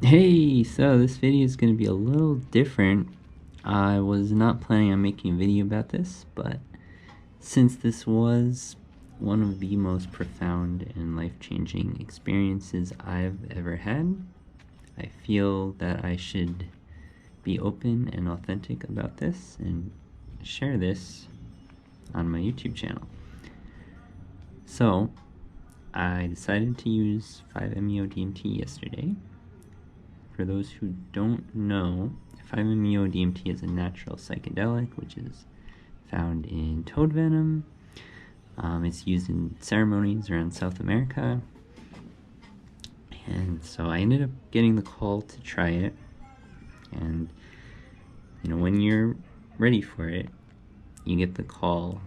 Hey, so this video is going to be a little different. I was not planning on making a video about this, but since this was one of the most profound and life-changing experiences I've ever had, I feel that I should be open and authentic about this and share this on my YouTube channel. So, I decided to use 5-MeO-DMT yesterday. For those who don't know, 5-MeO-DMT is a natural psychedelic which is found in toad venom. It's used in ceremonies around South America. And so I ended up getting the call to try it. And, when you're ready for it, you get the call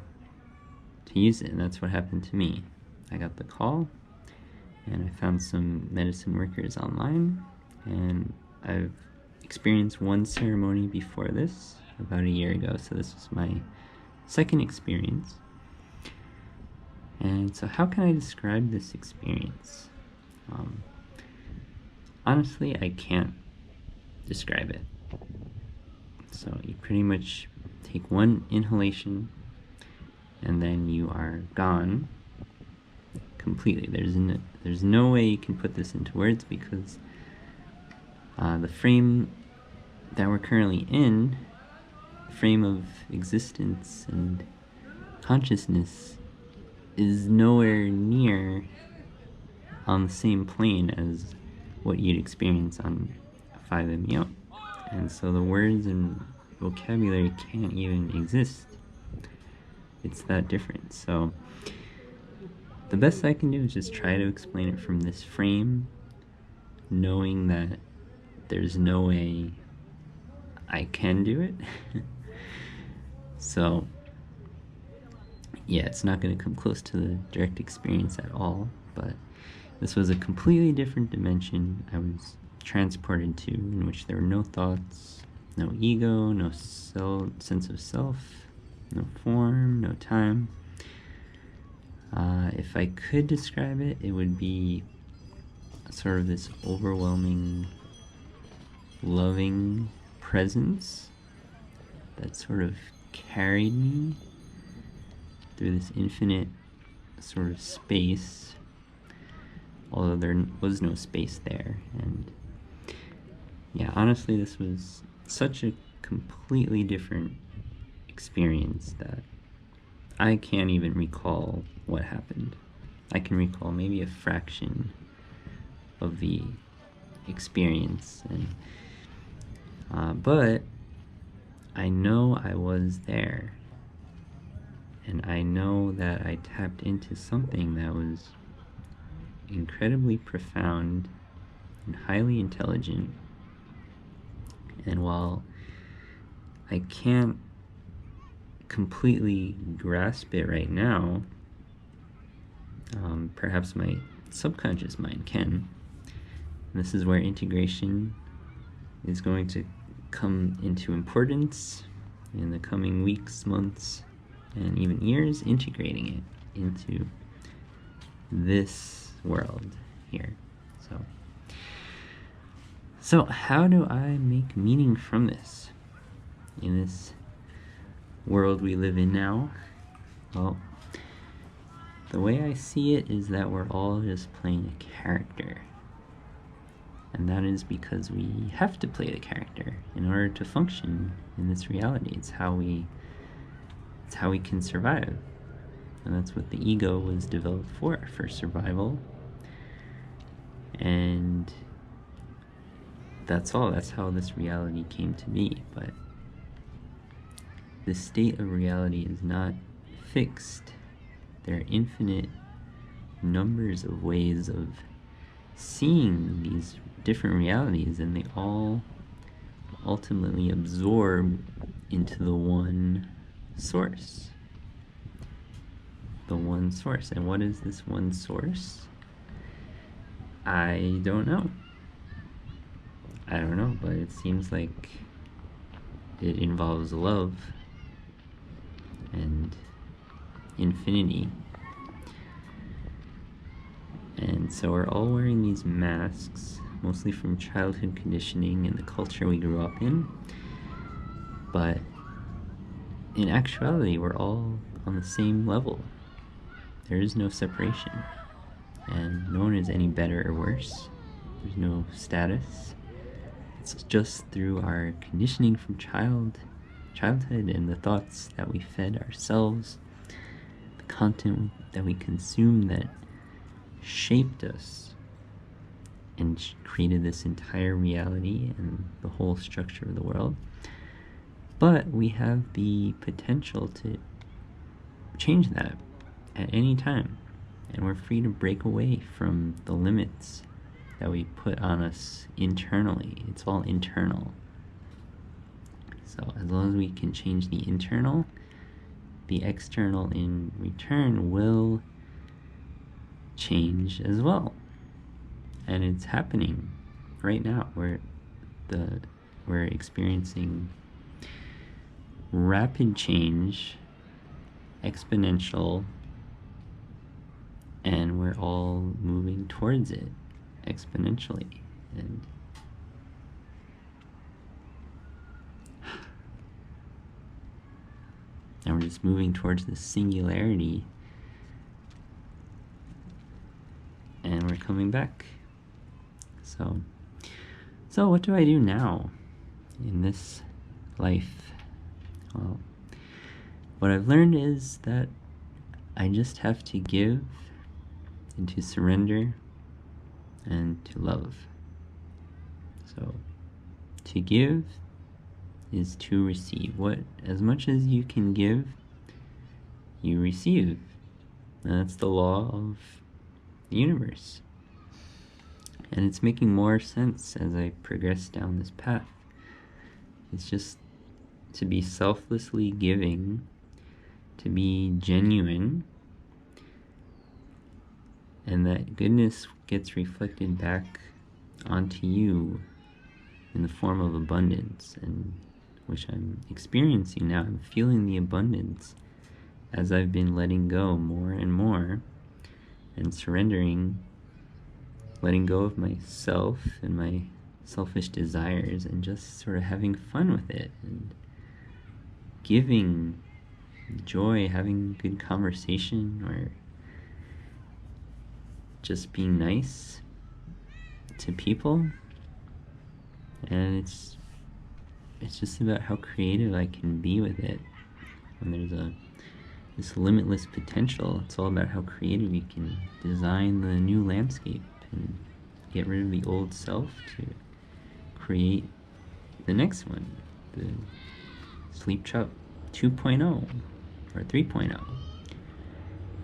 to use it. And that's what happened to me. I got the call, and I found some medicine workers online. And I've experienced one ceremony before this, about a year ago, so this was my second experience. And so how can I describe this experience? Honestly, I can't describe it. So you pretty much take one inhalation, and then you are gone completely. There's no way you can put this into words, because the frame that we're currently in, frame of existence and consciousness, is nowhere near on the same plane as what you'd experience on 5-MeO. And so the words and vocabulary can't even exist. It's that different. So the best I can do is just try to explain it from this frame, knowing that there's no way I can do it. So yeah, it's not going to come close to the direct experience at all, but this was a completely different dimension I was transported to, in which there were no thoughts, no ego, no sense of self, no form, no time. If I could describe it, it would be sort of this overwhelming, loving presence that sort of carried me through this infinite sort of space, although there was no space there. And yeah, honestly, this was such a completely different experience that I can't even recall what happened. I can recall maybe a fraction of the experience, but I know I was there, and I know that I tapped into something that was incredibly profound and highly intelligent. And while I can't completely grasp it right now, perhaps my subconscious mind can. And this is where integration is going to come into importance in the coming weeks, months, and even years, integrating it into this world here. So how do I make meaning from this in this world we live in now? Well, the way I see it is that we're all just playing a character. And that is because we have to play the character in order to function in this reality. It's how we can survive. And that's what the ego was developed for survival. And that's all. That's how this reality came to be. But the state of reality is not fixed. There are infinite numbers of ways of seeing these different realities, and they all ultimately absorb into the one source. The one source. And what is this one source? I don't know. But it seems like it involves love and infinity. And so we're all wearing these masks mostly from childhood conditioning and the culture we grew up in. But in actuality, we're all on the same level. There is no separation, and no one is any better or worse. There's no status. It's just through our conditioning from childhood and the thoughts that we fed ourselves, the content that we consumed that shaped us and created this entire reality and the whole structure of the world. But we have the potential to change that at any time, and we're free to break away from the limits that we put on us internally. It's all internal. So as long as we can change the internal, the external in return will change as well. And it's happening right now. We're experiencing rapid change, exponential, and we're all moving towards it exponentially. And we're just moving towards this singularity, and we're coming back. So what do I do now in this life? Well, what I've learned is that I just have to give and to surrender and to love. So to give is to receive. As much as you can give, you receive. And that's the law of the universe. And it's making more sense as I progress down this path. It's just to be selflessly giving, to be genuine, and that goodness gets reflected back onto you in the form of abundance, and which I'm experiencing now. I'm feeling the abundance as I've been letting go more and more and surrendering, letting go of myself and my selfish desires and just sort of having fun with it and giving joy, having good conversation, or just being nice to people. And it's just about how creative I can be with it. And there's this limitless potential. It's all about how creative you can design the new landscape and get rid of the old self to create the next one, the Sleep Chop 2.0 or 3.0.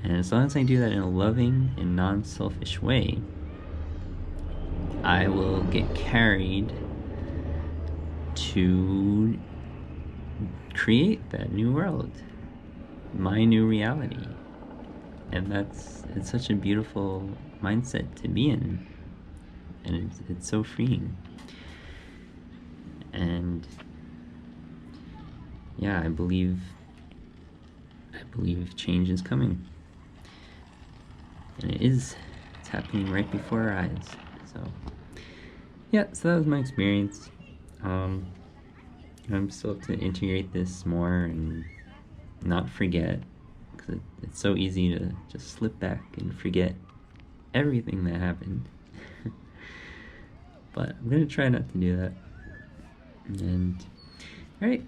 And as long as I do that in a loving and non-selfish way, I will get carried to create that new world, my new reality. And it's such a beautiful mindset to be in, and it's so freeing. And yeah, I believe change is coming, and it's happening right before our eyes. So yeah, so that was my experience. I'm still have to integrate this more and not forget, because it's so easy to just slip back and forget everything that happened. But I'm gonna try not to do that. And alright,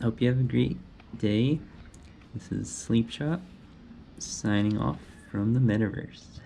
hope you have a great day. This is Sleep Shop signing off from the metaverse.